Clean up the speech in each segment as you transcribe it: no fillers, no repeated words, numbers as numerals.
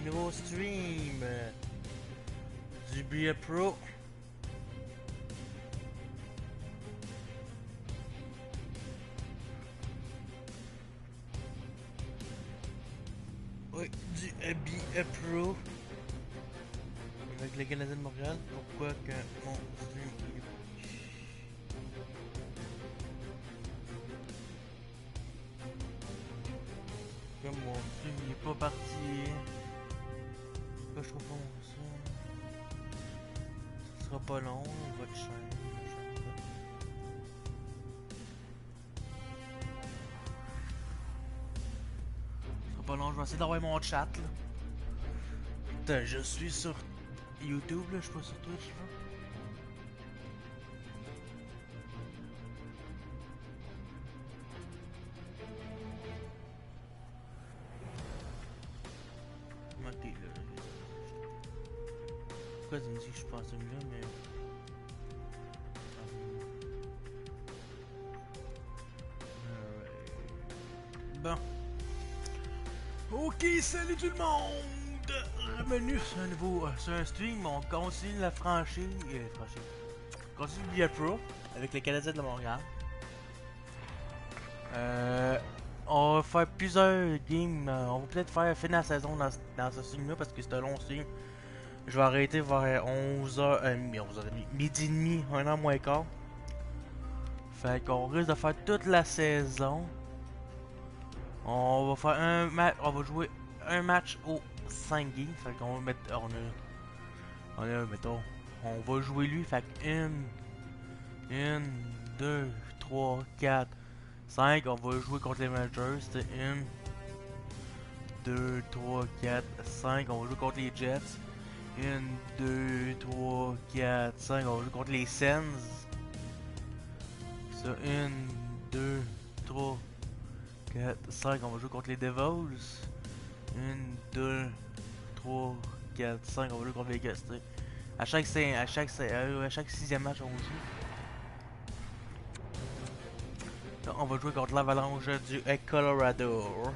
nouveau stream du Bia Pro. Oui, du Bia Pro avec le Canadien de Montréal. Pourquoi que mon stream comme mon stream il est pas parti. Pourquoi je trouve pas mon son? Ce sera pas long, votre chaîne. Ce sera pas long, je vais essayer d'envoyer mon chat là. Putain, je suis sur YouTube là, je suis pas sur Twitch là. Ok là. Pourquoi tu me dis que je suis pas en celui-là, mais... Bon. Ok, salut tout le monde! Bienvenue sur un stream, on continue la franchise. On continue le Bia Pro avec les Canadiens de Montréal. On va faire plusieurs games. On va peut-être faire finir la saison dans ce stream là parce que c'est un long stream. Je vais arrêter vers 11h, midi et demi, 1h moins quart. Fait qu'on risque de faire toute la saison. On va faire un match, on va jouer un match aux 5 games. Fait qu'on va mettre, mettons, on va jouer lui. Fait que 1, 2, 3, 4, 5. On va jouer contre les Rangers. C'était 1, 2, 3, 4, 5. On va jouer contre les Jets. 1, 2, 3, 4, 5. On va jouer contre les Sens. Ça, 1, 2, 3, 4, 5. On va jouer contre les Devils. 1, 2, 3, 4, 5. On va jouer contre les Vegas. À chaque 6e match, on joue. Là, on va jouer contre l'Avalanche du Colorado.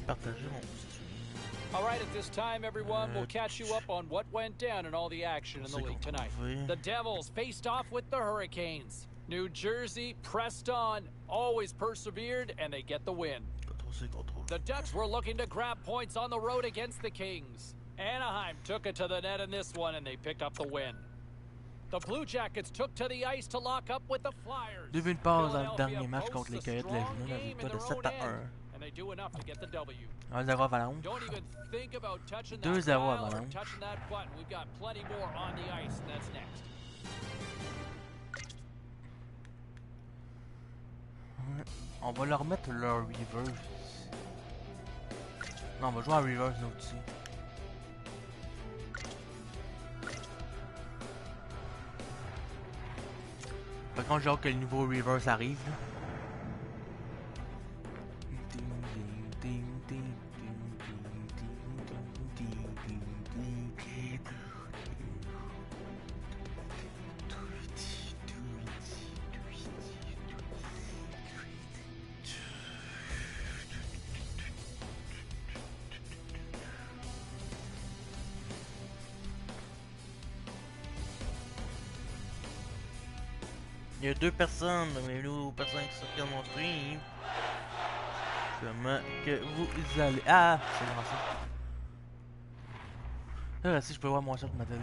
Partager mon stream. All right, at this time, everyone, we'll catch you up on what went down in all the action in the league tonight. The Devils faced off with the Hurricanes. New Jersey pressed on, always persevered, and they get the win. The Ducks were looking to grab points on the road against the Kings. Anaheim took it to the net in this one, and they picked up the win. The Blue Jackets took to the ice to lock up with the Flyers. Deux buts de passe dans le dernier match contre les Coyotes de la Journée, la victoire de 7-1. 1-0 Avalanche. 2-0 Avalanche. On va leur mettre leur reverse. Non, on va jouer en reverse nous aussi. Par contre, j'ai hâte que le nouveau reverse arrive. Là. Il y a deux personnes, mais nous, personnes qui sont sur mon stream. Comment que vous allez... Ah! C'est vraiment ça. Là, si je peux voir mon chat de ma télé.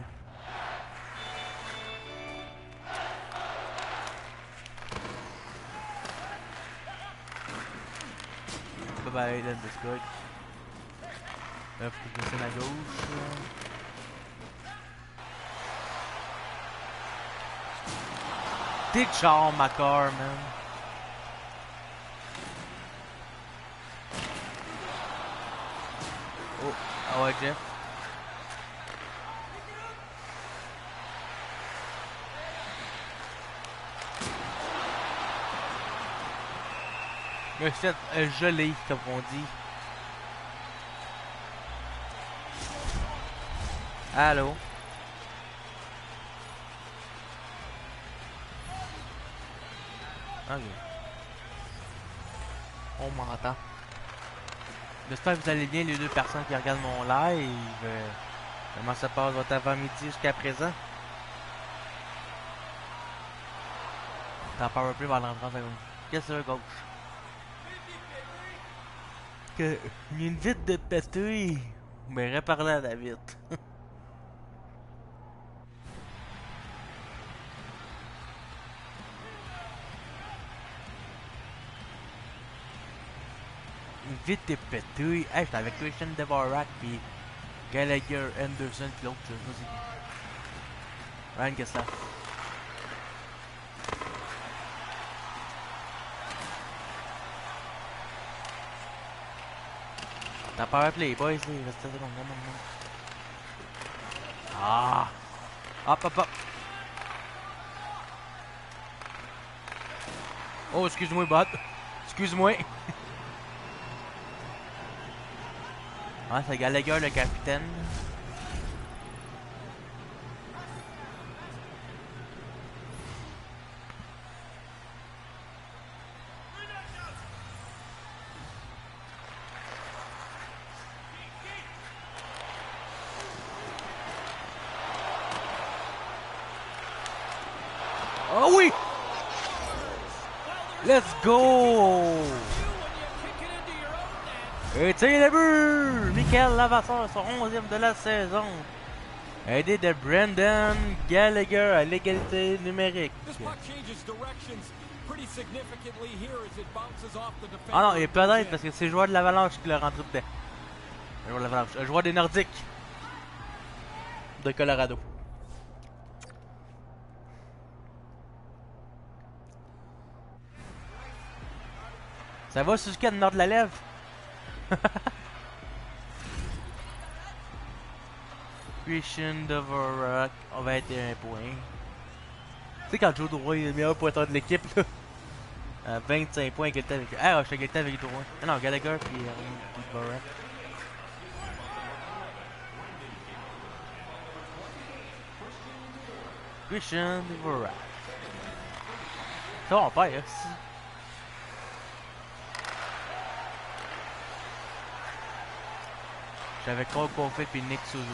Bye bye, là, let's go. Là, faut que je descende à gauche. T'es charme, ma car, man. Oh, ah ouais, Jeff. Me fait gelé, comme on dit. Allô? Ok. On m'entend. J'espère que vous allez bien, les deux personnes qui regardent mon live. Comment ça passe votre avant-midi jusqu'à présent? T'en powerplay vers l'entrée. Qu'est-ce que c'est, gauche? Que une vite de péter. Mais reparler à la vite. Vite de péter. Hey, j'étais avec Christian Devorak pis Gallagher, Anderson pis l'autre, je sais pas c'est qui. Ryan Gessler. T'as pas appelé les boys, là, il restait là, non. Ah! Hop, hop, hop! Oh, excuse-moi, bot. Excuse-moi. Ah, c'est Gallagher, le capitaine. Oh oui! Let's go! Et c'est le but! Mikael Levasseur, son 11e de la saison. Aidé de Brendan Gallagher à l'égalité numérique. Ah non, et peut-être parce que c'est le joueur de l'Avalanche qui l'a rentré dedans. Un joueur de l'Avalanche. Un joueur des Nordiques. De Colorado. Ça va, Suzuki, du nord de la lèvre? Christian Devorak, 21 points. Tu sais, quand Joe Drouin est le meilleur pointeur de l'équipe, là. 25 points, égalité avec. Ah, je suis égalité avec Drouin. Ah non, Gallagher puis Devorak. Christian Devorak. Ça va, on perd, hein. J'avais Cole Caulfield puis Nick Suzuki.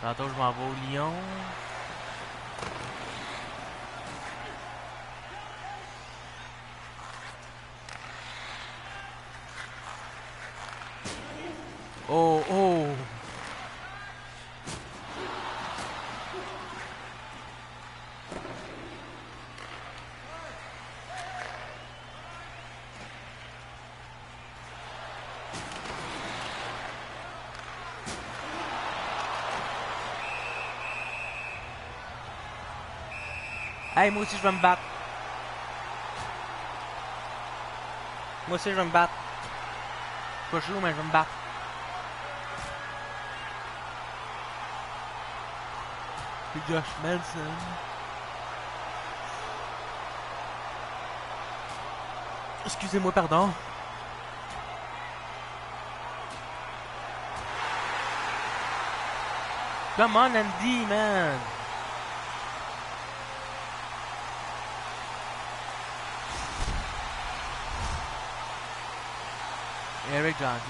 Tantôt, je m'en vais au Lyon. Oh, oh! Hey, moi aussi je vais me battre. Moi aussi je vais me battre. Pas chaud, mais je vais me battre. C'est Josh Manson. Excusez-moi, pardon. Come on, Andy, man. Eric Johnson.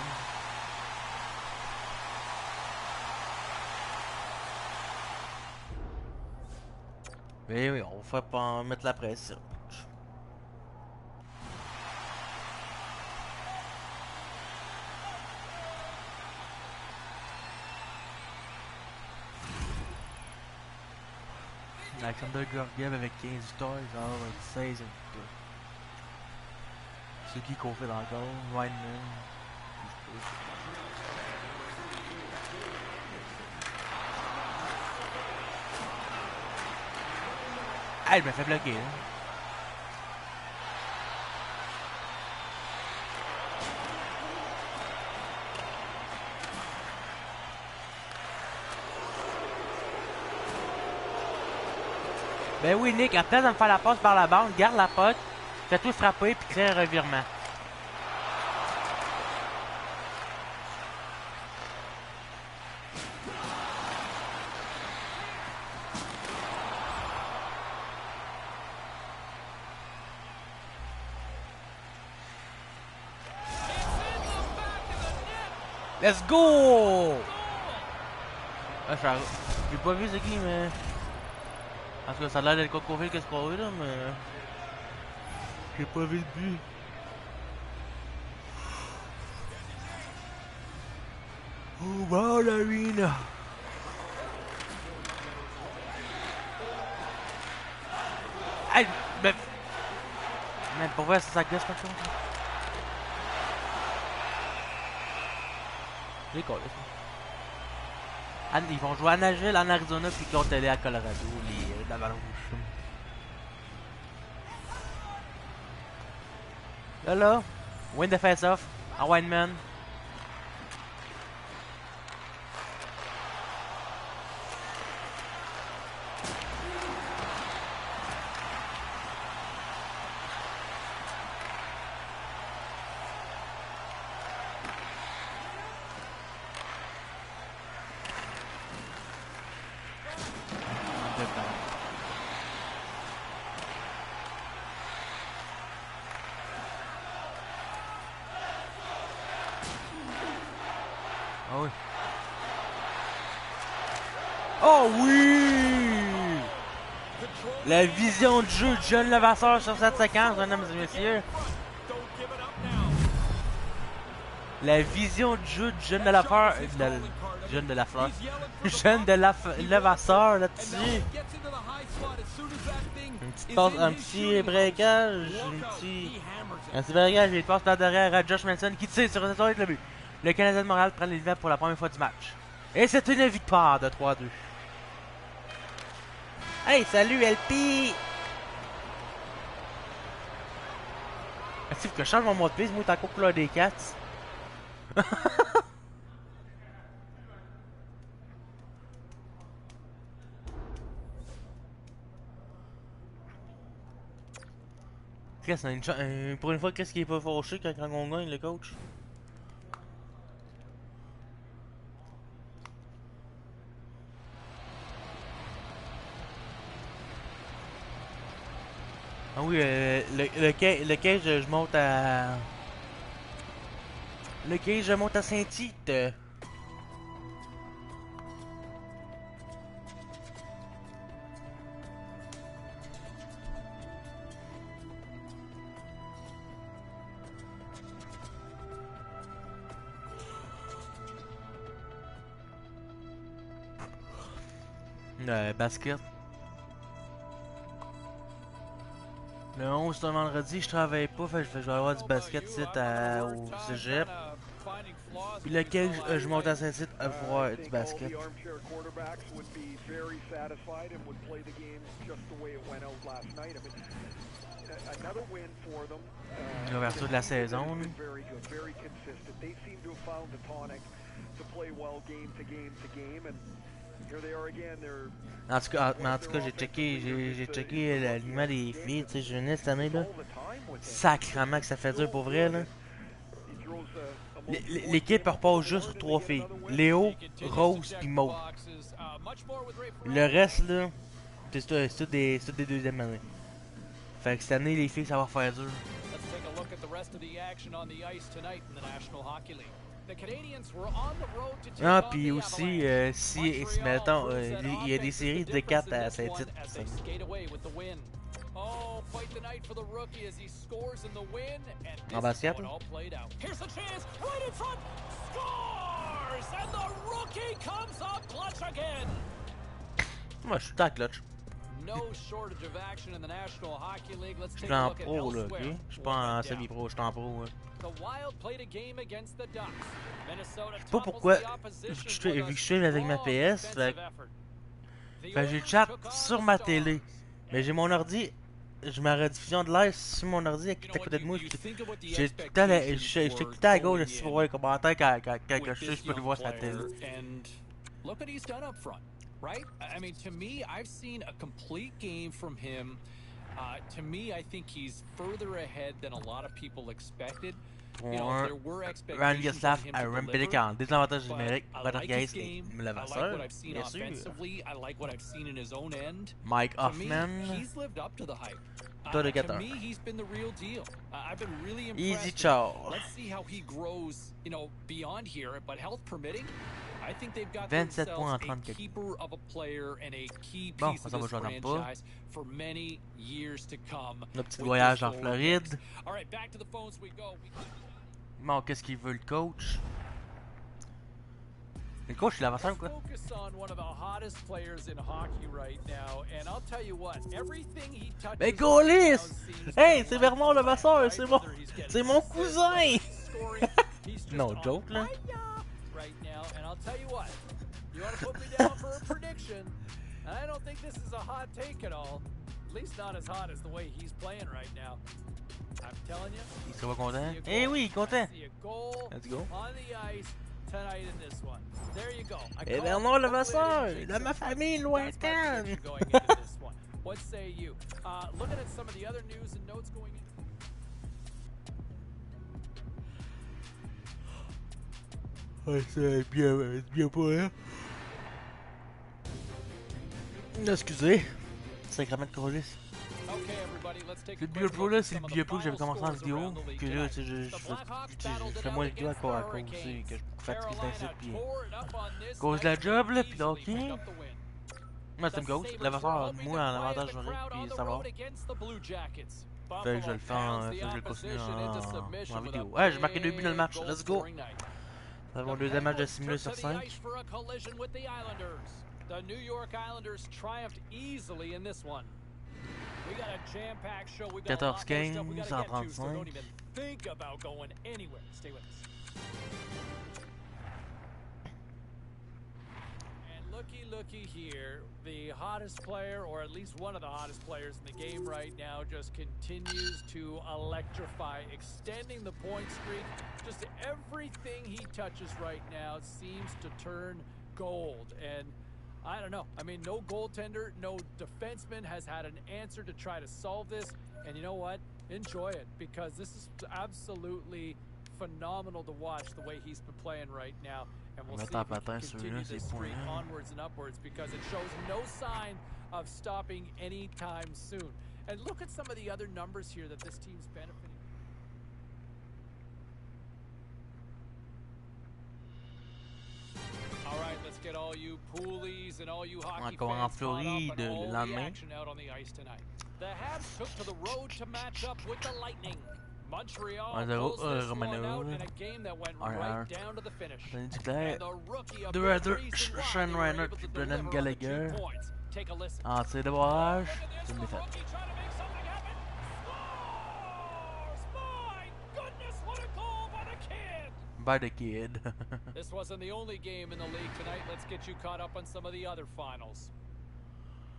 Mais oui, on va pas mettre la pression. Alexander Georgiev avec 15 stars, avec 16 victoires. C'est qui qu'on fait encore? Wineman. Ah, il m'a fait bloquer, hein. Ben oui, Nick, après de me faire la passe par la bande, garde la pote, fais-toi frapper puis crée un revirement. Let's go! Ah, j'ai pas vu ce qui, mais. Parce que ça a l'air d'être Coco-Ville que c'est pas là, mais. J'ai pas vu le but. Oh, wow, l'arena! Hey! Mais pour vrai, c'est sa gosse par contre. C'est cool, ils vont jouer à Nashville, en Arizona, puis ils vont aller à Colorado, les Levasseur. Là, win the face-off, à Wineman. Ah oui. Oh oui! La vision de jeu de John Levasseur sur cette séquence, mesdames et messieurs. La vision de jeu de John de la Fleur. John de la Fleur. John de la Levasseur là-dessus. Un petit breakage. Un petit breakage et il passe par derrière à Josh Manson qui tire sur avec le but. Le Canadien de Montréal prend les devants pour la première fois du match. Et c'est une victoire de 3-2. Hey, salut LP! Est-ce que je change mon mot de piste? Moi, t'es encore couleur des Cats. Pour une fois, qu'est-ce qui est pas fâché quand on gagne, le coach? Ah oui, le cage, je monte à... Le cage, je monte à Saint-Tite. Basket. Le 11 c'est un vendredi, je travaille pas, fait que je vais avoir du basket ici au cégep. Puis lequel je monte à Saint-Tite à voir du basket. L'ouverture de la saison. En tout cas, j'ai checké l'alignement des filles, tu sais, jeunesse cette année là. Sacrement que ça fait dur pour vrai là. L'équipe repose juste sur 3 filles. Léo, Rose puis Maud. Le reste là, c'est tout des deuxièmes années. Fait que cette année les filles ça va faire dur. Ah, puis aussi, si mettons, il y a des séries de 4 à 7 titres. En basket? Moi, je suis dans clutch. Je suis en pro, là, ok? Je suis pas en semi-pro, je suis en pro, ouais. Je sais pas pourquoi, vu que je suis avec ma PS, fait j'ai le chat sur ma télé. Mais j'ai mon ordi, j'ai ma rediffusion de live sur mon ordi qui est à côté de moi. J'ai tout le temps à gauche pour voir les commentaires quand je peux le voir sur la télé. Look what he's done up front, right? I mean, to me, I've seen a complete game from him. To me, I think he's further ahead than a lot of people expected. Pour You know, un there were expectations Rangislav on him à to Rumpelic deliver, en désavantage but numérique. I Votre like his Gaze et game. I like what Levasseur, I've seen bien sûr. offensively. I like what I've seen in his own end. Mike To me, Hoffman. he's lived up to the hype. Toi de To Gator. me, he's been the real deal. I've been really Easy impressed. Chow. Let's see how he grows, you know, beyond here. But health permitting, I think they've got 27 themselves points en a 34. keeper of a player and a key Bon, piece of ça va this jouer dans pas. franchise for many years to come. Le petit with voyage this en forward Floride. mix. All right, back to the phones we go. Bon, qu'est-ce qu'il veut le coach? Le coach, il avance quoi? Focus on one of the hottest players in hockey right now, and I'll tell you what, everything he touches. Mais Gaulis! Hey, c'est Bernard Levasseur, c'est mon cousin! No joke là. Right now, and I'll tell you what, you want to put me down for a prediction? I don't think this is a hot take at all. At least not as hot as the way he's playing right now. I'm telling you. Il sera pas content? Eh oui, content! Let's go. On the ice tonight in this one. There you go. Et Bernard Levasseur, de ma famille lointaine! What say you? Looking at some of the other news and notes going in. Ouais, c'est bien pour rien. Excusez. Sacrament de Colis. C'est bien pour là, c'est bien pour que j'avais commencé en vidéo. Que là, tu sais, je fais moins de vidéos à cause que je suis fatigué d'insectes. Puis à cause de la job, là, puis ok. Moi, c'est une gauche. Levasseur, moi, en avantage numérique, puis ça va. Fait que je le fais je le continue en vidéo. Ouais, j'ai marqué 2 buts dans le match. Let's go. C'est mon deuxième match de 6 minutes sur 5. The New York Islanders triumphed easily in this one. We got a jam-packed show. We got a lot more stuff we gotta get to, so don't even think about going anywhere. Stay with us. And looky here, the hottest player, or at least one of the hottest players in the game right now, just continues to electrify, extending the point streak. Just everything he touches right now seems to turn gold, and I don't know. I mean, no goaltender, no defenseman has had an answer to try to solve this. And you know what? Enjoy it, because this is absolutely phenomenal to watch the way he's been playing right now. And we'll see if he can continue this streak onwards and upwards, because it shows no sign of stopping anytime soon. And look at some of the other numbers here that this team's benefiting. All right, let's get all you poolies and all you hockey fans caught up on all the action out on the ice tonight. The Habs took to the road to match up with the Lightning. Montreal closed this one out in a game that went right down to the finish. And the rookie of Sean Reiner puis Brennan Gallagher. Take a listen. En tir de barrage, c'est une défaite. By the kid. This wasn't the only game in the league tonight. Let's get you caught up on some of the other finals.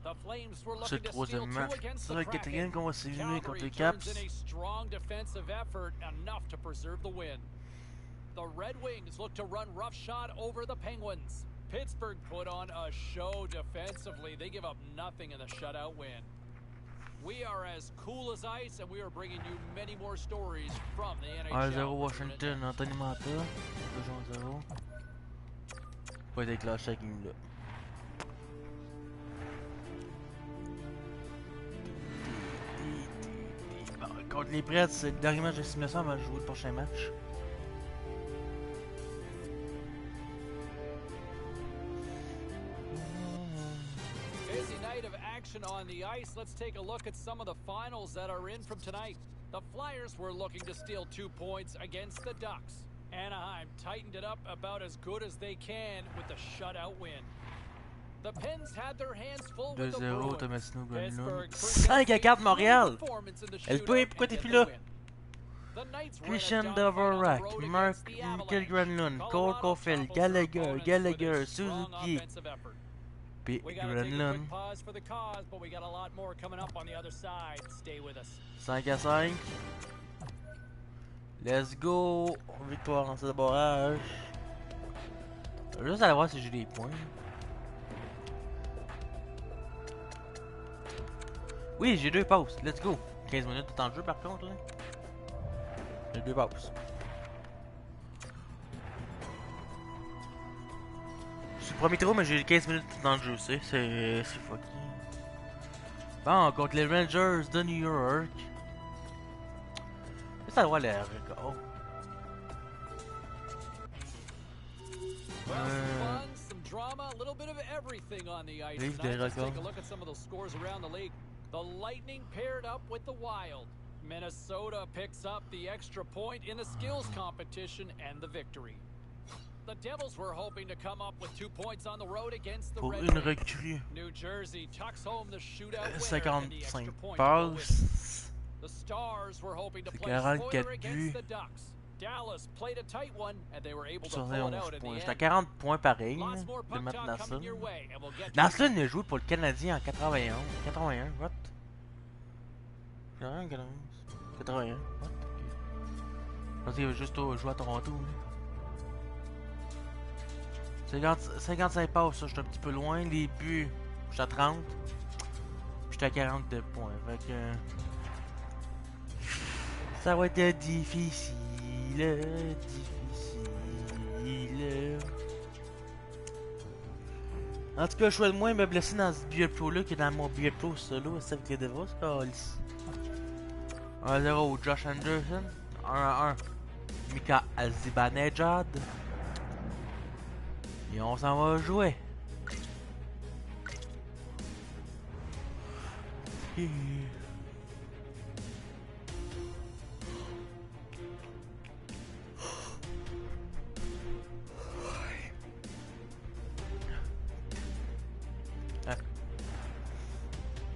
The Flames were looking to steal two against the Kraken. Calgary turns in a strong defensive effort, enough to preserve the win. The Red Wings look to run roughshod over the Penguins. Pittsburgh put on a show defensively. They give up nothing in the shutout win. We are as cool as ice, and we are bringing you many more stories from the NHL. 1-0 Washington, Anthony Mata. 2-0. Pas été déclenché avec une là. Contre les Preds, c'est le dernier match de simulation avant de jouer le prochain match. On the ice, let's take a look at some of the finals that are in from tonight. The Flyers were looking to steal 2 points against the Ducks. Anaheim tightened it up about as good as they can with the shutout win. The Pens had their hands full with the Bruins. Pittsburgh 5-4 Montréal. LP, pourquoi t'es plus là? Christian Dvorak, Mikael Granlund, Cole Caulfield, Gallagher, Suzuki. Puis Granlund. 5-5. Let's go. Victoire en tir de barrage. Juste aller voir si j'ai des points. Oui, j'ai 2 pauses. Let's go. 15 minutes de temps de jeu par contre là. J'ai 2 pauses. C'est le premier tour, mais j'ai 15 minutes de temps de jeu, c'est fucking. Bon, contre les Rangers de New York. Ça doit l'air record. Well, some fun, some drama, a little bit of everything on the ice tonight. Let's take a look at some of those scores around the league. The Lightning paired up with the Wild. Minnesota picks up the extra point in the skills competition and the victory. The Devils were hoping to come up with 2 points on the road against the Red Wings. New Jersey tucks home the shootout winner and the extra point for the win. The Stars were hoping to play spoiler against the Ducks. Dallas played a tight one and they were able to pull it out in the end. J'étais à 40 points pareil de Matt Naslund. Naslund a joué pour le Canadien en 81. 81, what? 81, what? Je pense qu'il avait juste joué à Toronto. 55 passes, ça, j'étais un petit peu loin. Les buts, j'étais à 30. J'étais à 42 points. Fait que. Ça va être difficile. En tout cas, je souhaite moins me blesser dans ce billet pro là que dans mon billet pro solo. C'est avec les Devils, c'est 1-0 Josh Anderson. 1-1 Mikael Zibanejad. Et on s'en va jouer.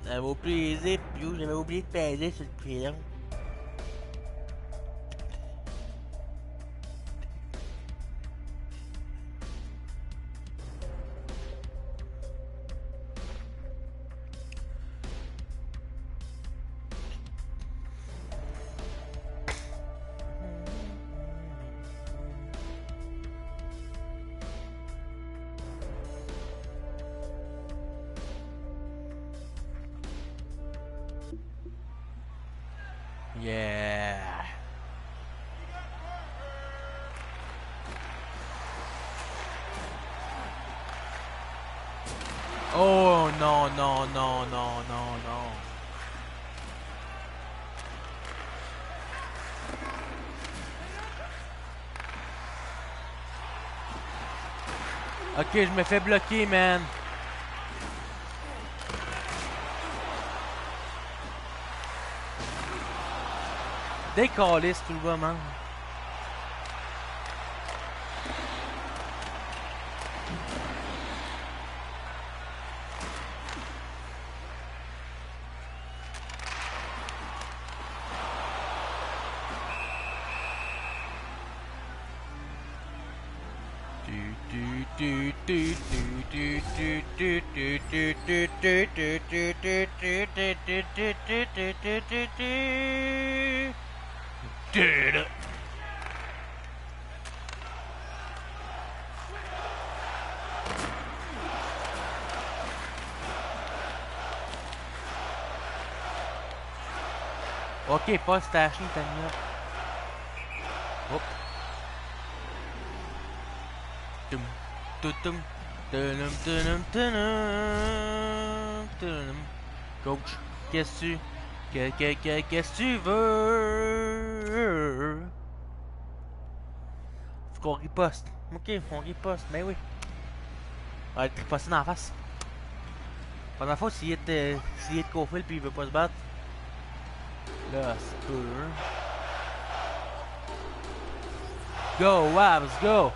Ça va plaisir, j'avais oublié de peser sur le pilon. Yeah. Oh non, non, non, non, non, non. Ok, je me fais bloquer, man. Décaliste tout le moment. Ok, pas stashing, t'as mis là. Hop. Tum, tum, tum, tum, tum, tum, tum. Coach, qu'est-ce que tu veux? Faut qu'on riposte. Ok, on riposte, mais oui. On va être riposté dans la face. Pas dans la fois, s'il est de Cofield puis il veut pas se battre. Là, c'est peu. Go, Wabs, go!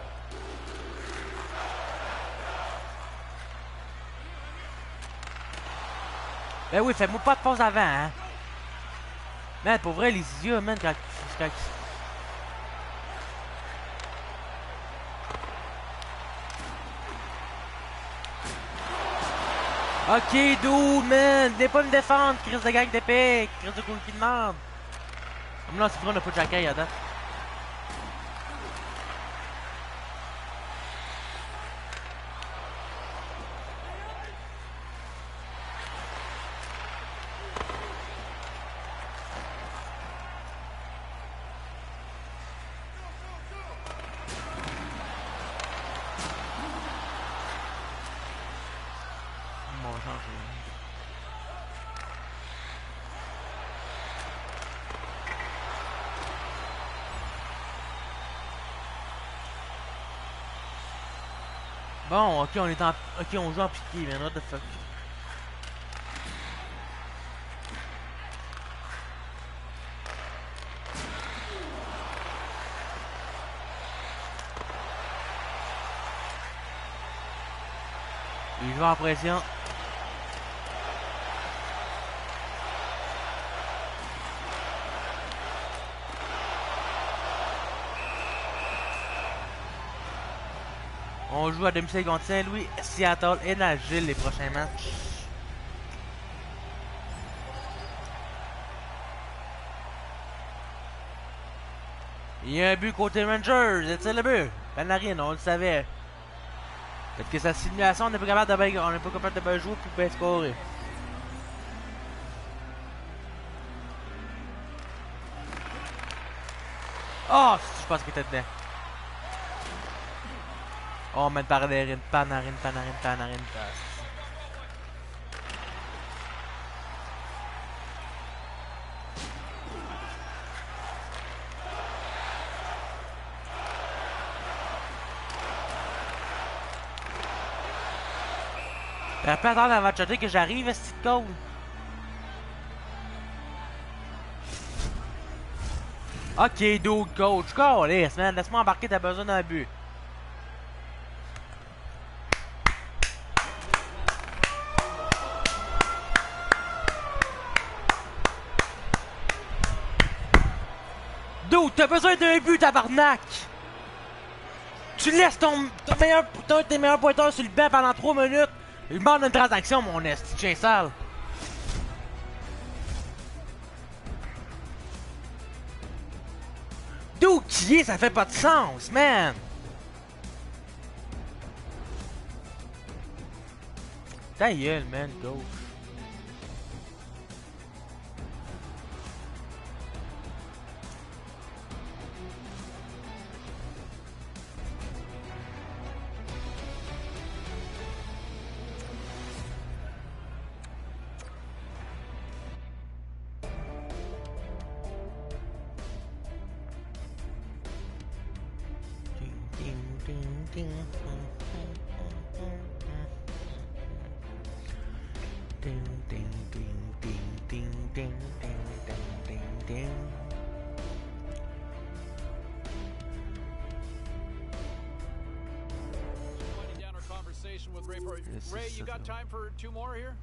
Ben oui, fais-moi pas de pause avant, hein! Man, pour vrai, les idiots, man, quand... Ok, dude, man! Venez pas me défendre, crise de gang d'épée! Crise de cool qui demande! Comme là, c'est pour on a pas de jacaille à date. Bon, ok, on est en... Ok, on joue en piqué, man, what the fuck. Il joue en pression. On joue à domicile contre Saint-Louis, Seattle et Nashville les prochains matchs. Il y a un but côté Rangers, c'est le but. Panarin, on le savait. Peut-être que sa simulation, on n'est pas capable de bien jouer puis bien scorer. Oh, je pense qu'il était dedans. Oh, man, Panarin. T'aurais pu attendre avant de shotter que j'arrive, est-ce que cool? Ok, dude, coach, man, laisse-moi embarquer, t'as besoin d'un but. Dude, t'as besoin d'un but, tabarnak! Tu laisses tes meilleurs pointeurs sur le banc pendant 3 minutes. Il demande une transaction, mon esti, chien sale. D'où qui est, ça fait pas de sens, man. Ta gueule, man, go. Ray, you got time for 2 more here?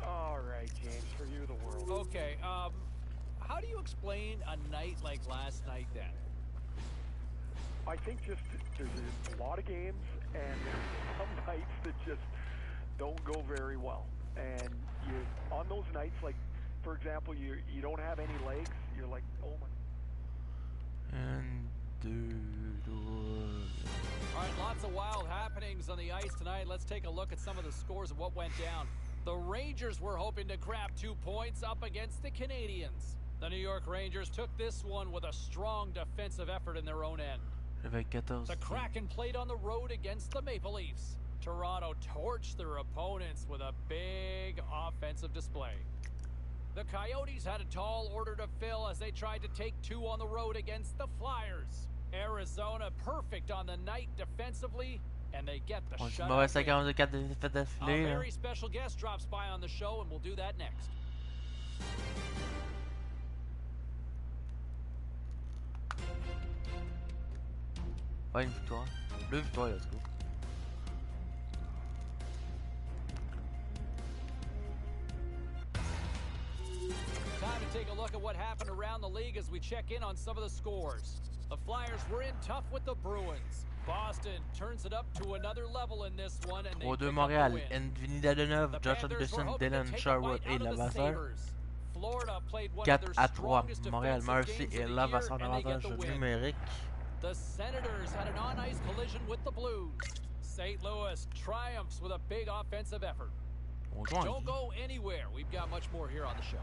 All right, James, for you, the world. Okay, how do you explain a night like last night then? I think just there's a lot of games, and there's some nights that just don't go very well. And you on those nights, like for example, you don't have any legs. You're like, oh my. And all right, lots of wild happenings on the ice tonight. Let's take a look at some of the scores of what went down. The Rangers were hoping to grab 2 points up against the Canadiens. The New York Rangers took this one with a strong defensive effort in their own end. The Kraken played on the road against the Maple Leafs. Toronto torched their opponents with a big offensive display. The Coyotes had a tall order to fill as they tried to take 2 on the road against the Flyers. Arizona perfect on the night defensively, and they get the shutout win. A very special guest drops by on the show, and we'll do that next. Ouais, une victoire. 2 victoires, let's go. Time to take a look at what happened around the league as we check in on some of the scores. The Flyers were in tough with the Bruins. Boston turns it up to another level in this one, and they pick up the Montréal, win. Vinny Deneuve, Josh Anderson, Dylan Sherwood et Levasseur. 4-3. Montréal, Mercy et Levasseur en avantage numérique. The Senators had an on-ice collision with the Blues. St. Louis triumphs with a big offensive effort. Don't go anywhere. We've got much more here on the show.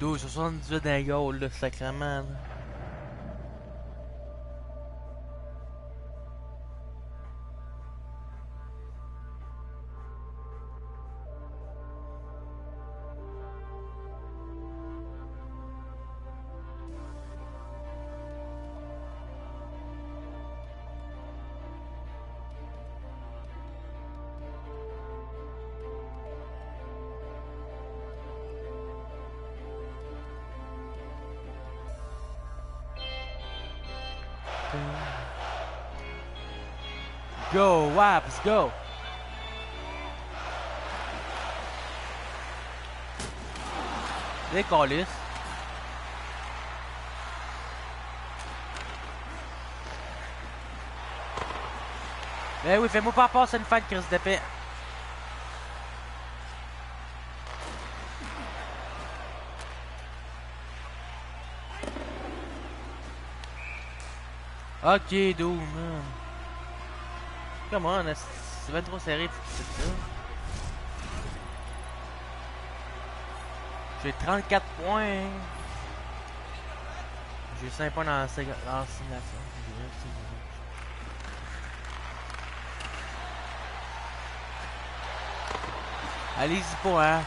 D'où 78 d'un goal, là, sacrément. Go, Waps, go! Décalisse. Ben oui, fais-moi pas passer une fan crise d'épée. Ok, dude, man. Come on, c'est bien trop serré, c'est ça. J'ai 34 points. J'ai 5 points dans la simulation. Allez-y pas, hein.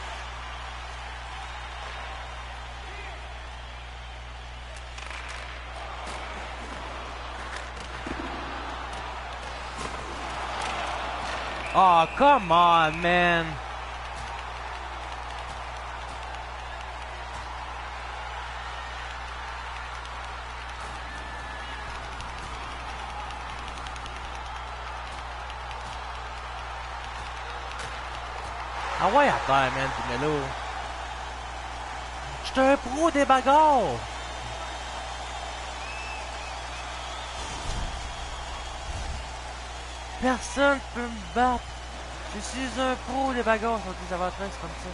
Oh, come on, man. Ah ouais, à terre, man, puis Melo. J'étais un pro des bagarres. Personne peut me battre. Je suis un pro des bagarres sur des avantages comme ça.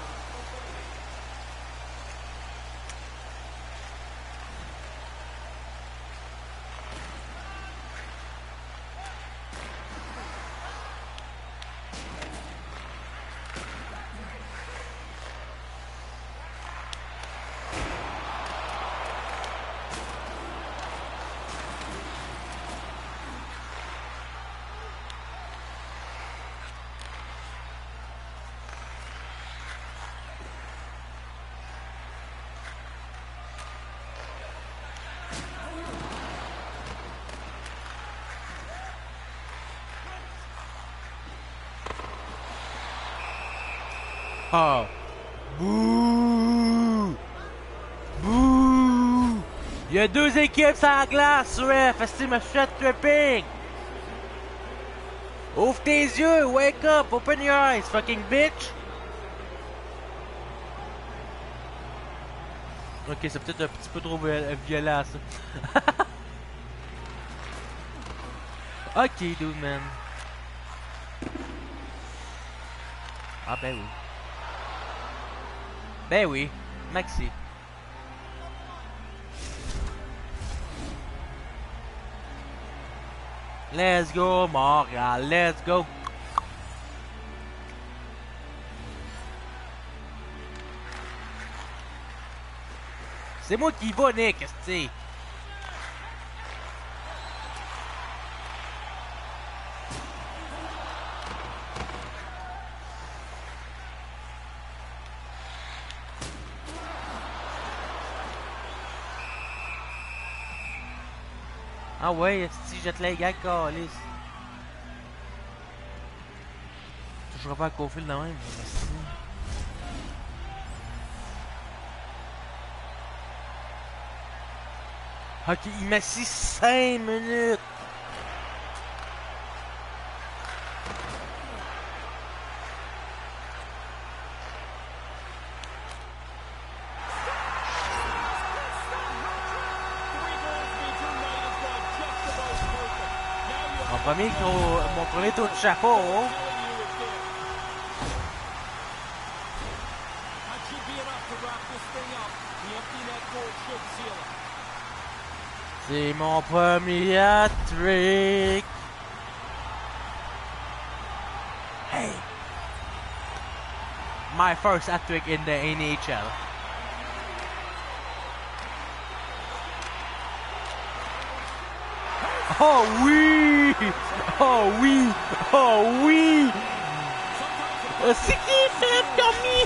Oh. Bouh! Bouh! Il y a deux équipes sur la glace, ref! Est-ce que tu me fais tripping? Ouvre tes yeux! Wake up! Open your eyes, fucking bitch! Ok, c'est peut-être un petit peu trop violent, ça. Ok, dude, man. Ah, ben oui. Ben oui, Maxi. Let's go, Montréal, let's go. C'est moi qui va, Nick, esti. Ah ouais, si jette les gars, calice. Je ne pas à Cofield de même, merci. Ok, il m'a 5 minutes. Mon premier tour de chapeau. C'est mon premier hat-trick. Hey. My first hat-trick in the NHL. Oh oui! Oh oui! Oh oui! C'est qui fait Tommy?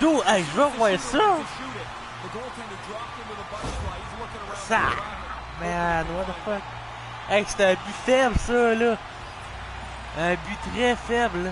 D'où? Hey, je veux voir ça! Ça! Man, what the fuck? Hey, c'était un but faible, ça, là! Un but très faible, là.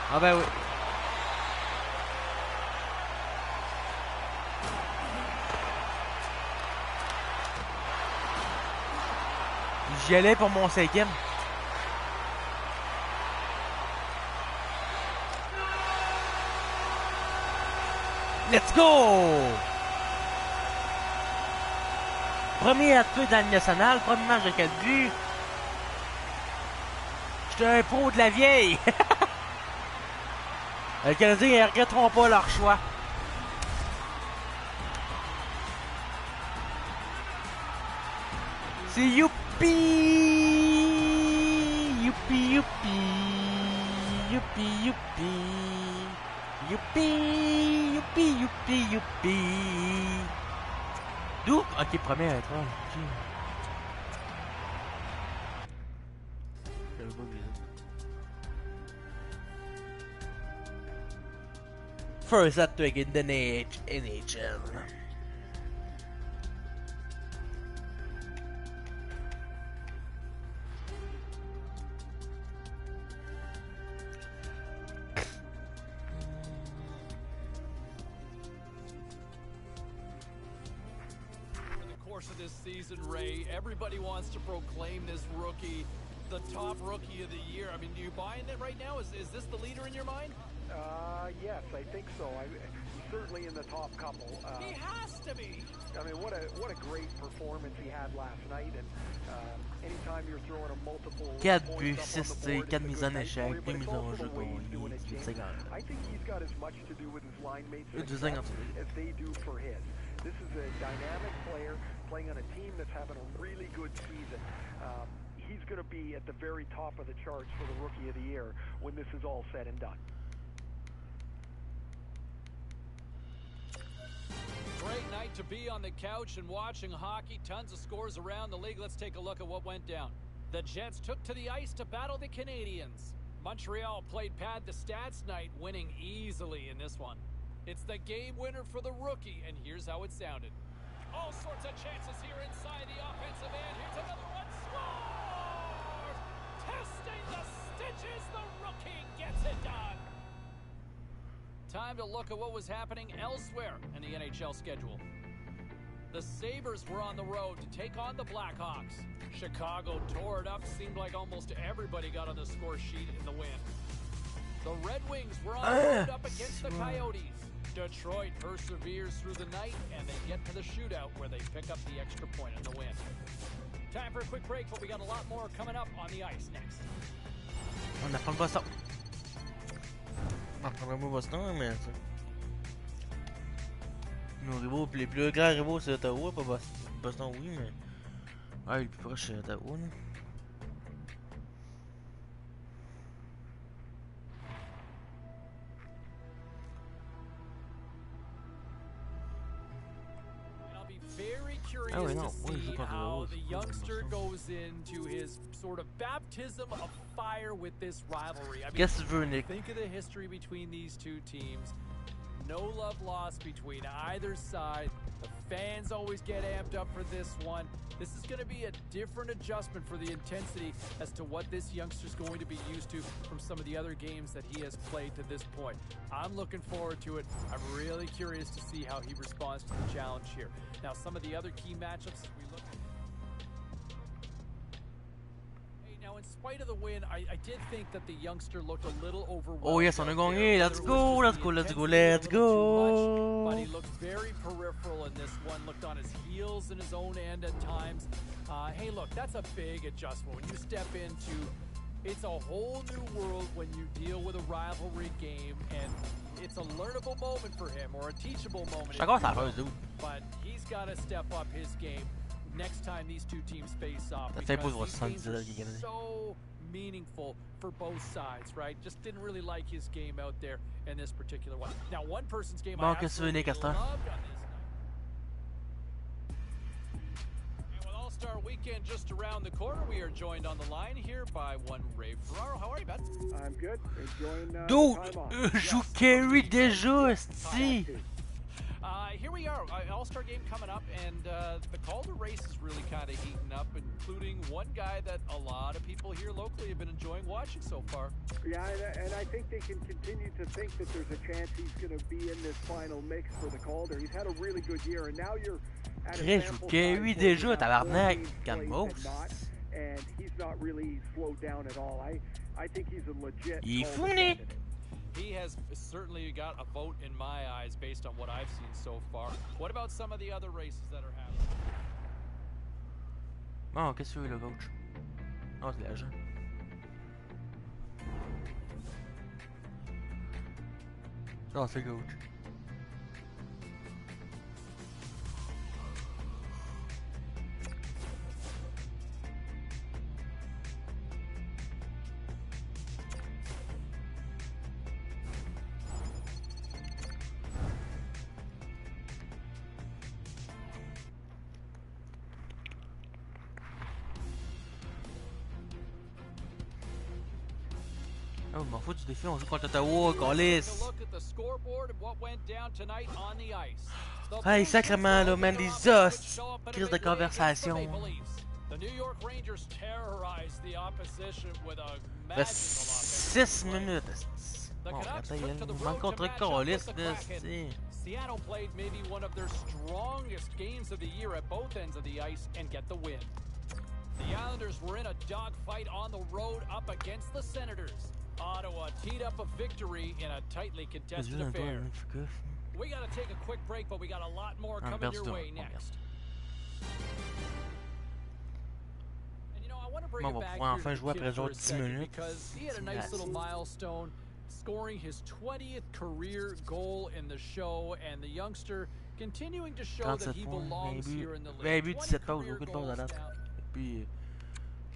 Ah ben oui. J'y allais pour mon 5e. Let's go! Premier à tuer dans le national, premier match de 4 buts. J'étais un pro de la vieille. Les Canadiens ne regretteront pas leur choix. C'est youpi! Youpi, youpi! Youpi, youpi! Youpi! Youpi, youpi, youpi! D'où? Ok, première étoile. Ok. J'avais pas vu ça. First hat trick in the NHL. Of this season, Ray, everybody wants to proclaim this rookie the top rookie of the year. I mean, do you buy in it right now? Is this the leader in your mind? Yes, I think so. He's certainly in the top couple. He has to be. I mean, what a great performance he had last night, and anytime you're throwing a multiple 4 buts, 6 tirs, 4 mises en échec, 2 mises en jeu gagnées, 50. I think he's got as much to do with his line mates as they do for his. This is a dynamic player playing on a team that's having a really good season. He's going to be at the very top of the charts for the Rookie of the Year when this is all said and done. Great night to be on the couch and watching hockey. Tons of scores around the league. Let's take a look at what went down. The Jets took to the ice to battle the Canadiens. Montreal played pad the stats night, winning easily in this one. It's the game winner for the rookie, and here's how it sounded. All sorts of chances here inside the offensive end. Here's another one. Scores! Testing the stitches. The rookie gets it done. Time to look at what was happening elsewhere in the NHL schedule. The Sabres were on the road to take on the Blackhawks. Chicago tore it up. Seemed like almost everybody got on the score sheet in the win. The Red Wings were on the road up against the Coyotes. Detroit perseveres through the night, and they get to the shootout where they pick up the extra point in the win. Time for a quick break, but we got a lot more coming up on the ice next. On apprend pas ça. On apprendra pas Boston, mais ça. Nos rivaux, les plus grands rivaux, c'est Ottawa, pas Boston. Boston, oui, mais. Ah, le plus proche, c'est Ottawa, là. Curious to see how the youngster goes into his sort of baptism of fire with this rivalry. I mean, think of the history between these two teams. No love lost between either side. The fans always get amped up for this one. This is going to be a different adjustment for the intensity as to what this youngster's going to be used to from some of the other games that he has played to this point. I'm looking forward to it. I'm really curious to see how he responds to the challenge here. Now, some of the other key matchups we look at. Now, in spite of the win, I did think that the youngster looked a little overwhelmed. Oh yes, on a gagné. Let's go, let's go, let's go, let's go. But he looked very peripheral in this one. Looked on his heels in his own end at times. Hey, look, that's a big adjustment when you step into. It's a whole new world when you deal with a rivalry game, and it's a learnable moment for him or a teachable moment. But he's got to step up his game next time these two teams face off, because these games are so meaningful for both sides, right? Just didn't really like his game out there in this particular one. Now, one person's game I absolutely loved on this night. And with All-Star Weekend just around the corner, we are joined on the line here by one Ray Ferraro. How are you, Ben? I'm good. Enjoying Dude, je carry déjà, esti. Here we are, All-Star game coming up, and the Calder race is really kind of heating up, including one guy that a lot of people here locally have been enjoying watching so far. Yeah, and I think they can continue to think that there's a chance he's going to be in this final mix for the Calder. He's had a really good year, and now you're at a sample size lui déjà, tabarnak, calmos. And he's not really slowed down at all. I think he's a legit Calder candidate. He has certainly got a vote in my eyes based on what I've seen so far. What about some of the other races that are happening? Bon, qu'est-ce que c'est le coach? Oh, c'est l'agent. Oh, c'est le coach. Oh, je m'en fous du défi, on joue contre Ottawa, câlisse! Hey, sacrément, là, man, des os! Crise de conversation. Fait 6 minutes. Bon, attends, il y a une manque contre câlisse, là, c'est... Seattle played maybe one of their strongest games of the year at both ends of the ice and get the win. The Islanders were in a dogfight on the road up against the Senators. Ottawa teed up a victory in a tightly contested affair. We gotta take a quick break, but we got a lot more coming your way next. And you know, I want to bring it back here for a second because he had a nice little milestone, scoring his 20th career goal in the show, and the youngster continuing to show that he belongs here in the league. 17 pauses, aucune pause à date. Et puis,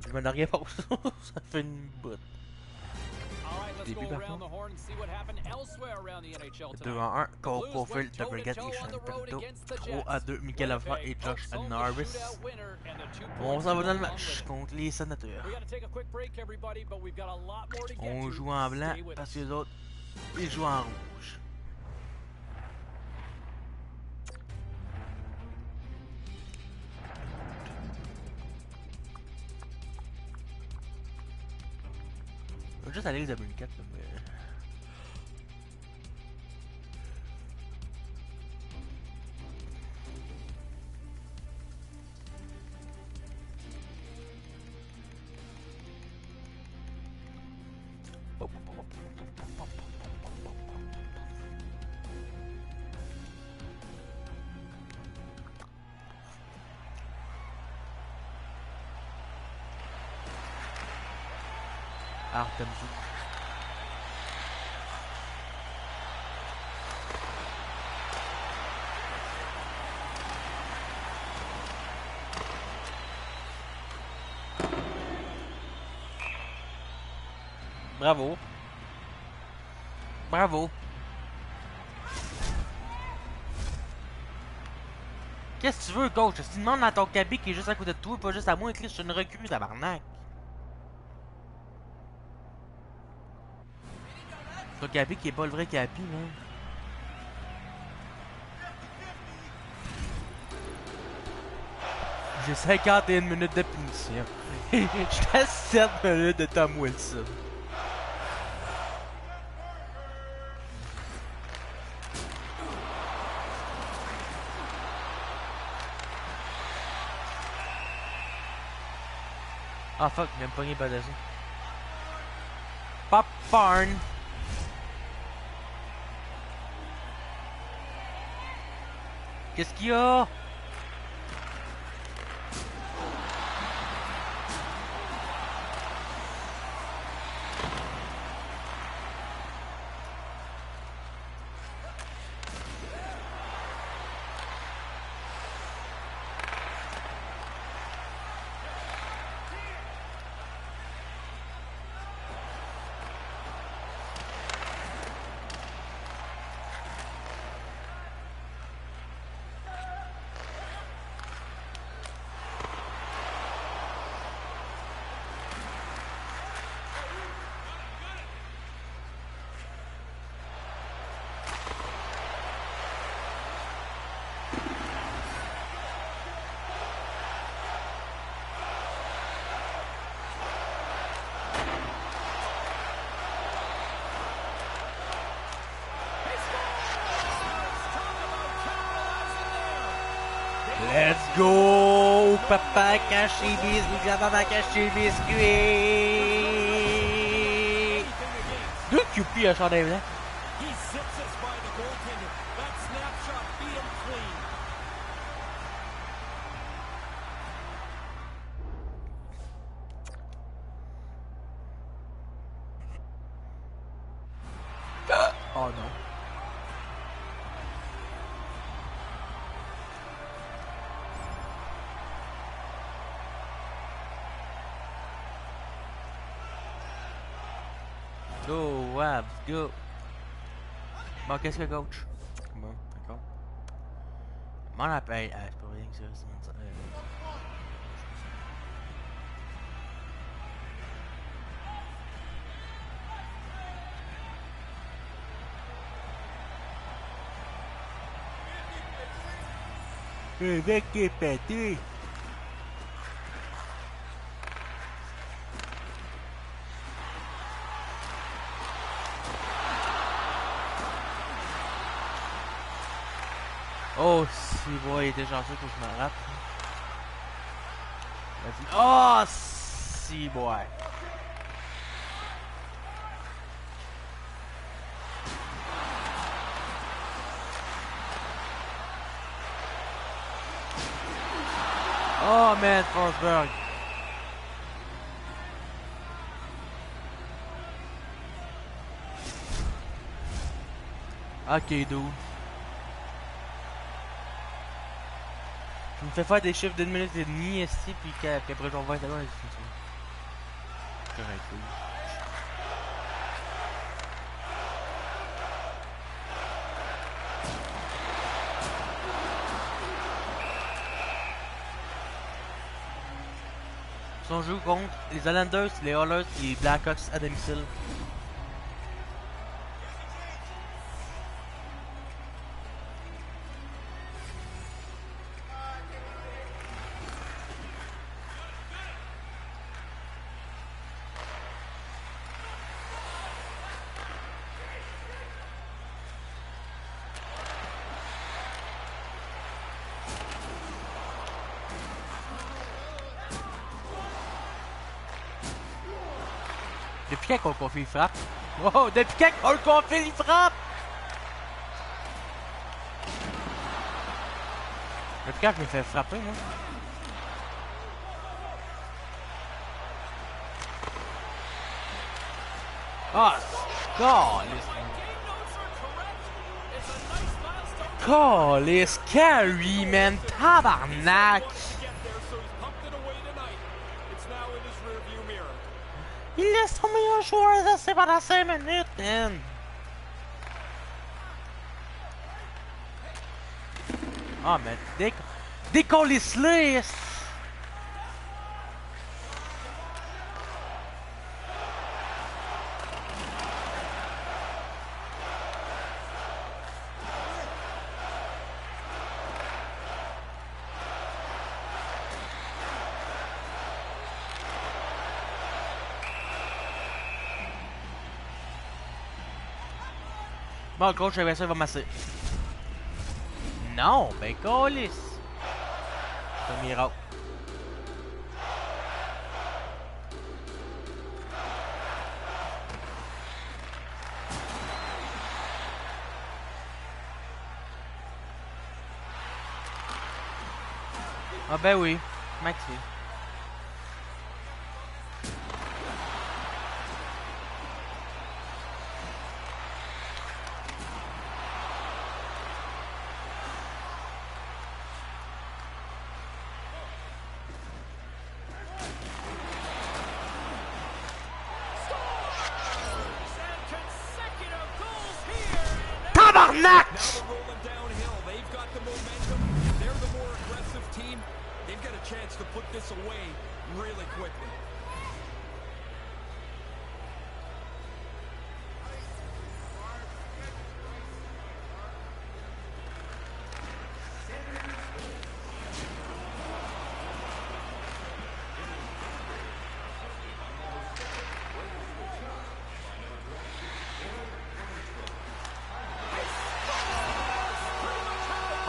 je m'en arrière pause. Ça fait une botte. Début par contre. 2-1, Cole Caulfield, double Nation, 3-2, Mikael et Josh Norris. On s'en va dans le match contre les Sénateurs. On joue en blanc parce que les autres, ils jouent en rouge. Je vais juste aller les W4 là, mais... Artem Zouk. Bravo. Bravo. Qu'est-ce que tu veux, coach? Si tu demandes dans ton cabine qui est juste à côté de toi, pas juste à moi, Chris, je suis une recrue, tabarnak. C'est un Capi qui est pas le vrai Capi, man. J'ai 51 minutes de punition. J'étais à 7 minutes de Tom Wilson. Ah fuck, il vient me pogner par-dessus. Popcorn! Qu'est-ce qu'il y a? Let's go! Papa cache les biscuits, maman cache les biscuits! Deux QP à chandail blanc. Oh non. Go, Wabs, go! Bon, qu'est-ce que coach? Bon, d'accord. M'en appelle. Ah, c'est pas rien que ça, c'est ça. Le mec est pété! Oh, si, bon, il était chanceux que je me rate. Vas-y. Oh, si, boy. Oh, man, Forsberg. Ok, dude. Je me fais faire des chiffres d'une minute et demie ici, puis après j'en vais à l'heure, c'est correct, oui. Si on joue contre les Islanders, les Oilers et les Blackhawks à domicile. Depuis quand Cole Caulfield frappe? Oh, depuis quand Cole Caulfield frappe? Depuis quand je me fais frapper, moi? Ah, calice carry, man, tabarnak! Il laisse son meilleur joueur rester pendant 5 minutes, man! Ah, mais décollisse-le! Bon, le coach, ça va masser. Non, ben, câlisse. C'est un miracle. Ah ben oui, Maxi. Tabarnak! Chance to put this away really quickly.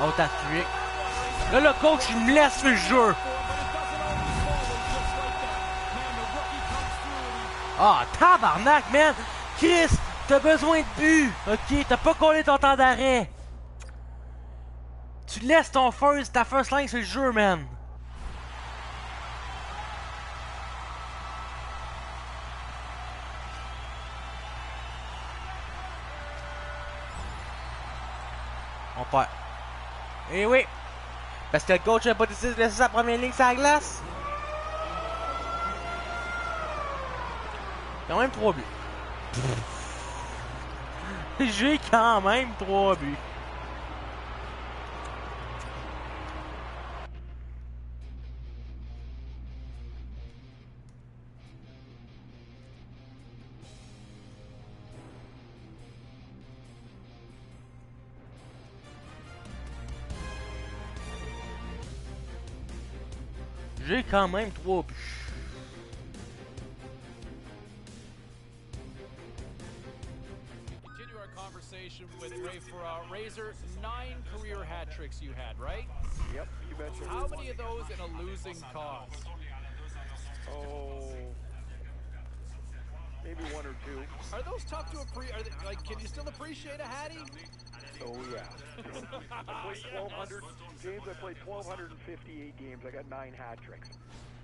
Oh, t'as tué. Là, le coach, il me laisse sur le jeu. Ah, tabarnak, man! Chris, t'as besoin de but, ok? T'as pas collé ton temps d'arrêt. Tu laisses ta first line sur le jeu, man. On perd. Eh oui! Parce que le coach n'a pas décidé de laisser sa première ligne sur la glace. Quand même 3 buts. J'ai quand même 3 buts. J'ai quand même 3 buts. Continue our conversation with Ray Ferraro. Razor, 9 career hat tricks you had, right? Yep, you betcha. How many of those in a losing cause? Oh, maybe 1 or 2. Are those tough to appreciate? Like, can you still appreciate a hattie? Oh yeah. I played 1,200 games. I played 1,258 games. I got 9 hat tricks.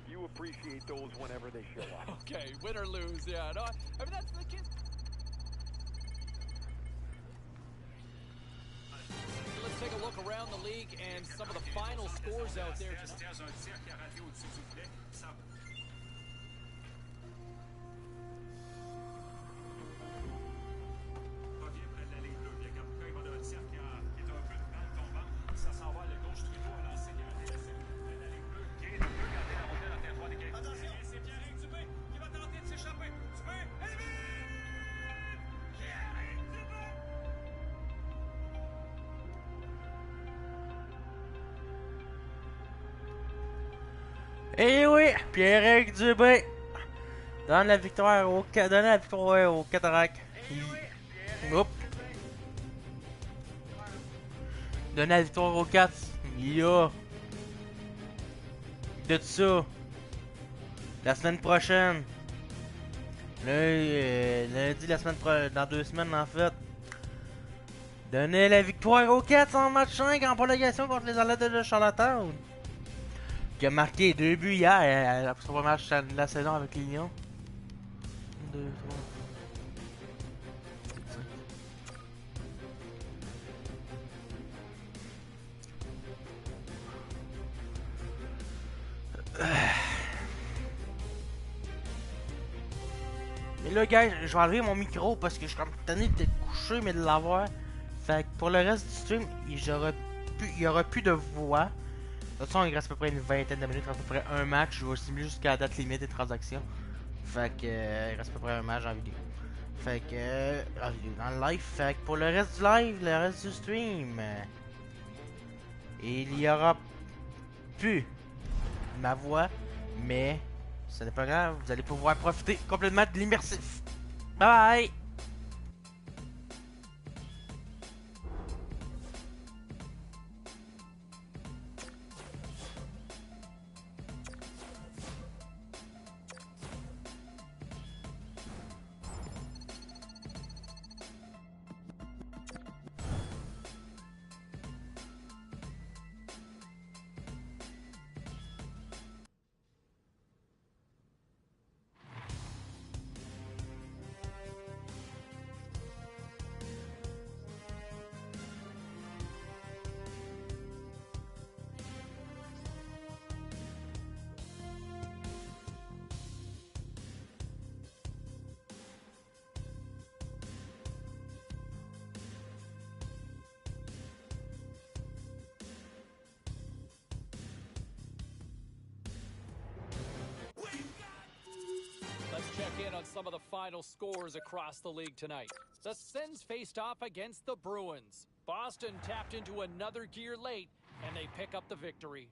You appreciate those whenever they show up. Okay, win or lose, yeah. No, I mean that's the kid. Let's take a look around the league and some of the final scores out there tonight. Eh oui, Pierre-Éric Dubé donne la victoire au Cataract. Oups. Donne la victoire aux Cats. Il y a de ça. La semaine prochaine. Lundi, dans 2 semaines en fait. Donnez la victoire aux Cats en match 5 en prolongation contre les Alouettes de Charlottetown. Qui a marqué 2 buts hier après son premier match de la saison avec les Lions. 1, 2, 3. Mais là, gars, je vais enlever mon micro parce que je suis comme tanné d'être couché mais de l'avoir. Fait que pour le reste du stream, il y aura plus de voix. De toute façon, il reste à peu près une vingtaine de minutes, à peu près un match. Je vais simuler jusqu'à la date limite des transactions. Fait que il reste à peu près un match en vidéo. Fait que dans le live. Fait que pour le reste du live, le reste du stream, il y aura plus ma voix, mais ce n'est pas grave. Vous allez pouvoir profiter complètement de l'immersif. Bye bye. Check in on some of the final scores across the league tonight. The Sens faced off against the Bruins. Boston tapped into another gear late, and they pick up the victory.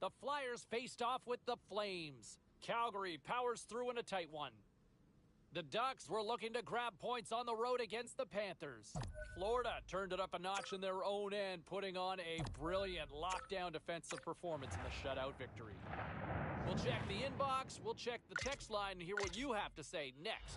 The Flyers faced off with the Flames. Calgary powers through in a tight one. The Ducks were looking to grab points on the road against the Panthers. Florida turned it up a notch in their own end, putting on a brilliant lockdown defensive performance in the shutout victory. We'll check the inbox, we'll check the text line, and hear what you have to say next.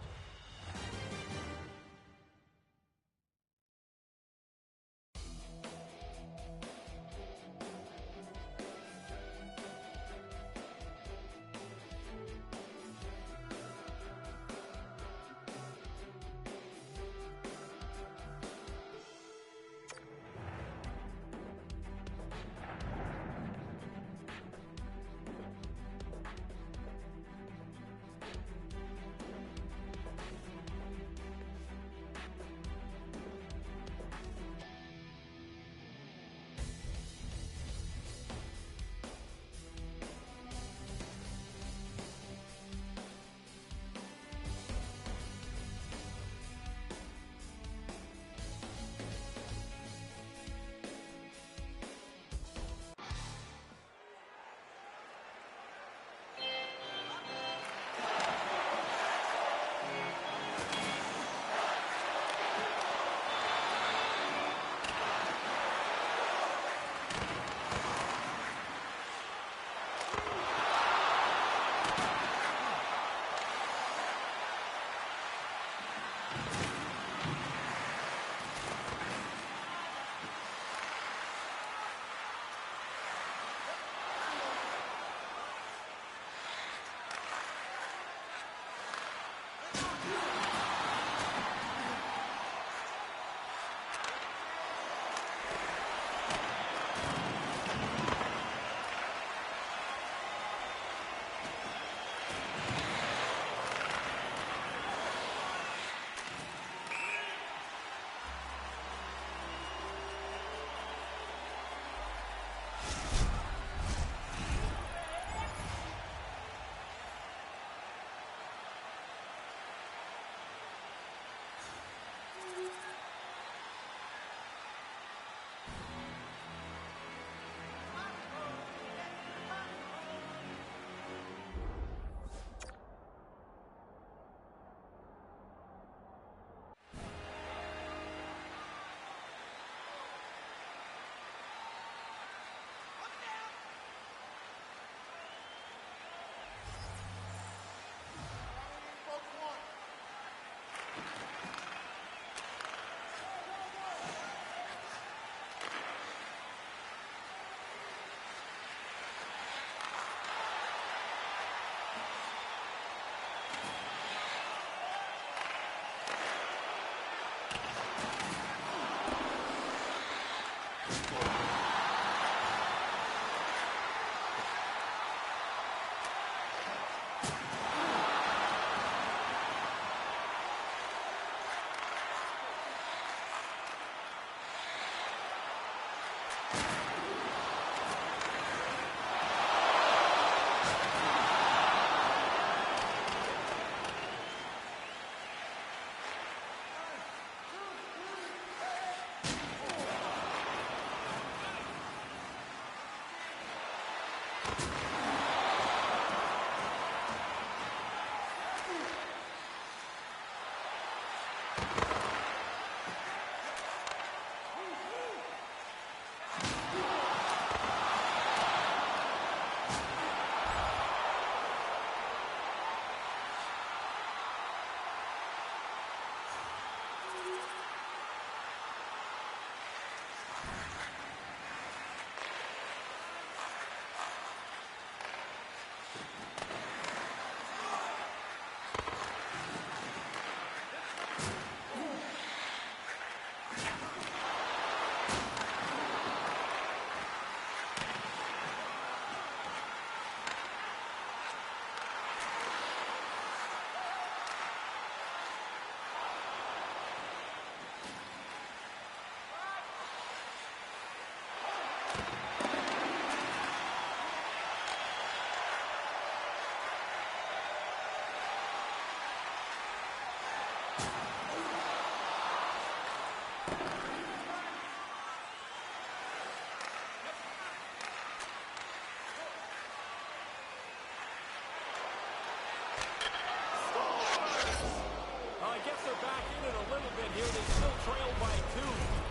here. They still trail by 2.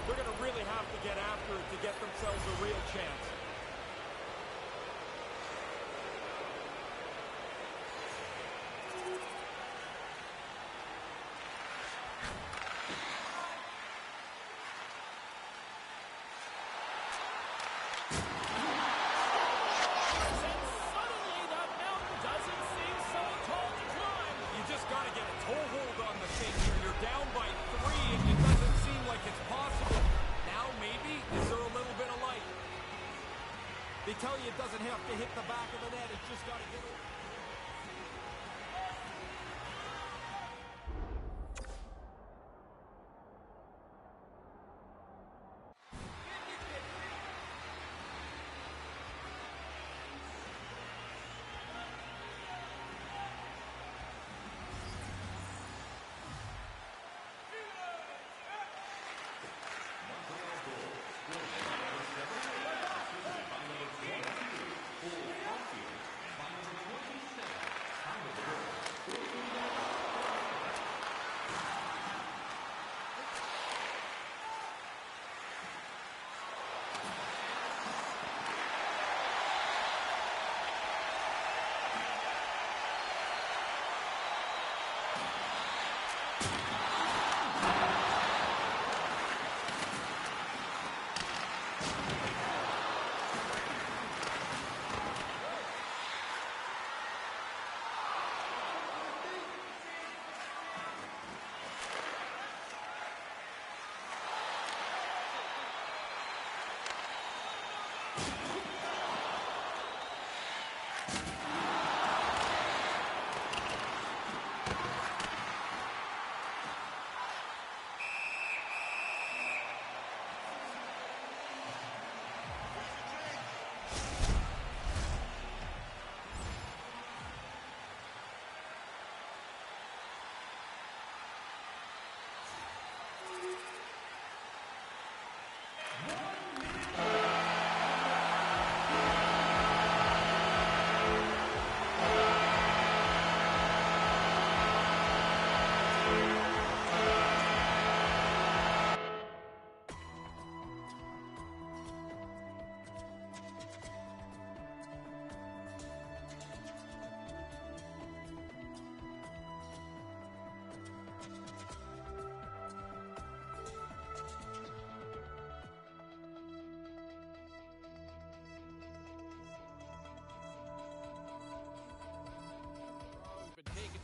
They're going to really have to get after it to get themselves a real chance. They tell you it doesn't have to hit the back of the net. It's just got to get it.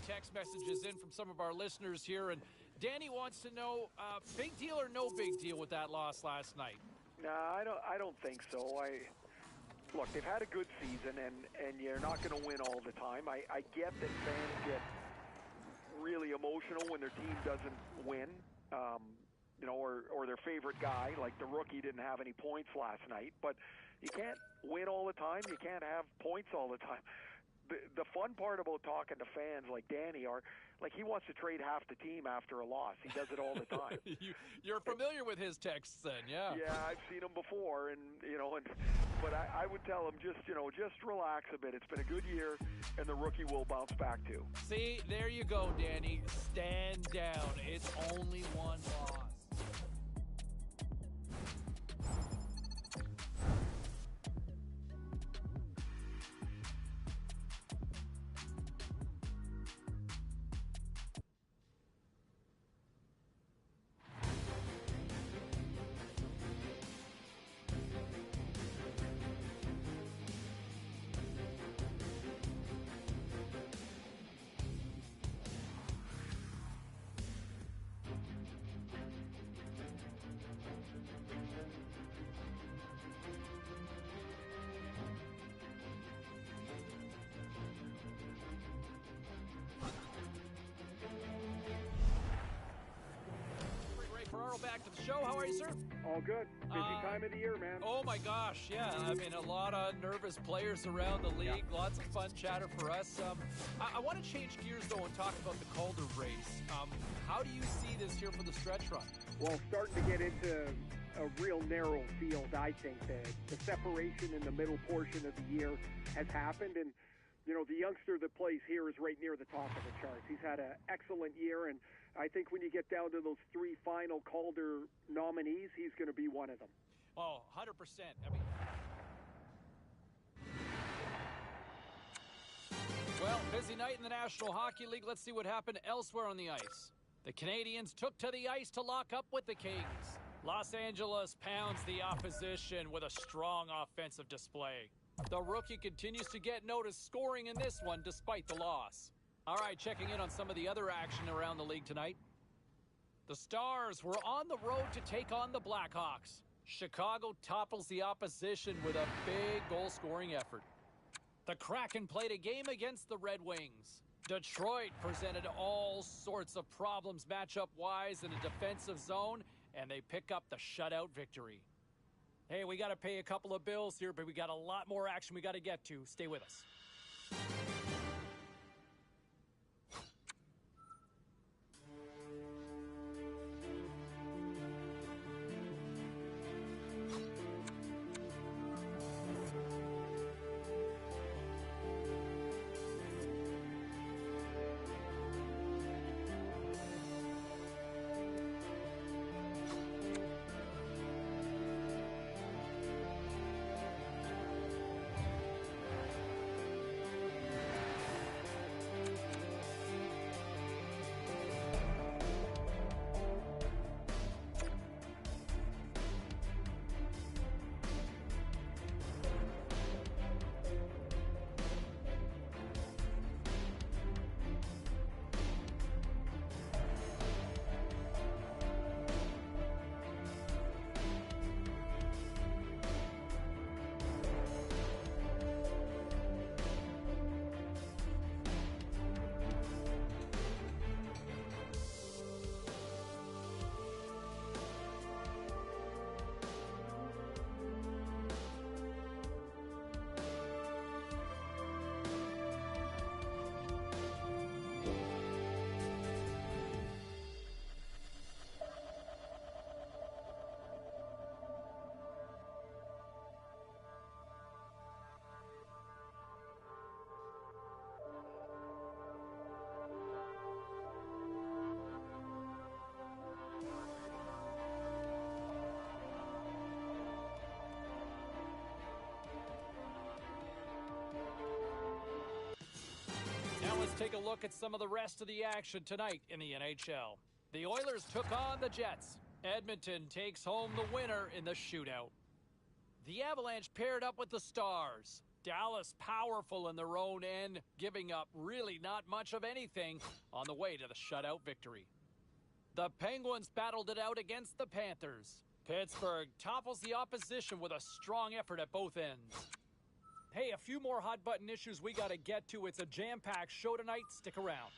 Text messages in from some of our listeners here, and Danny wants to know, big deal or no big deal with that loss last night? No, I don't think so. Look, they've had a good season, and you're not going to win all the time. I get that fans get really emotional when their team doesn't win, you know, or their favorite guy, like the rookie, didn't have any points last night. But you can't win all the time. You can't have points all the time. The fun part about talking to fans like Danny are, like, he wants to trade half the team after a loss. He does it all the time. You're familiar with his texts then, yeah? Yeah, I've seen him before, and but I would tell him just relax a bit. It's been a good year, and the rookie will bounce back too. See, there you go, Danny. Stand down. It's only one loss. Back to the show. How are you, sir? All good. Busy time of the year, man. Oh my gosh, yeah. I mean, a lot of nervous players around the league. Yeah. Lots of fun chatter for us. I want to change gears, though, and talk about the Calder race. How do you see this here for the stretch run? Well, starting to get into a real narrow field, I think. The separation in the middle portion of the year has happened, and you know, the youngster that plays here is right near the top of the charts. He's had an excellent year, and I think when you get down to those 3 final Calder nominees, he's going to be one of them. Oh, 100%. I mean, well, busy night in the National Hockey League. Let's see what happened elsewhere on the ice. The Canadiens took to the ice to lock up with the Kings. Los Angeles pounds the opposition with a strong offensive display. The rookie continues to get noticed, scoring in this one despite the loss. All right, checking in on some of the other action around the league tonight. The Stars were on the road to take on the Blackhawks. Chicago topples the opposition with a big goal-scoring effort. The Kraken played a game against the Red Wings. Detroit presented all sorts of problems matchup-wise in a defensive zone, and they pick up the shutout victory. Hey, we got to pay a couple of bills here, but we got a lot more action we got to get to. Stay with us. Take a look at some of the rest of the action tonight in the NHL. The Oilers took on the Jets. Edmonton takes home the winner in the shootout. The Avalanche paired up with the Stars. Dallas powerful in their own end, giving up really not much of anything on the way to the shutout victory. The Penguins battled it out against the Panthers. Pittsburgh topples the opposition with a strong effort at both ends. Hey, a few more hot button issues we got to get to. It's a jam-packed show tonight. Stick around.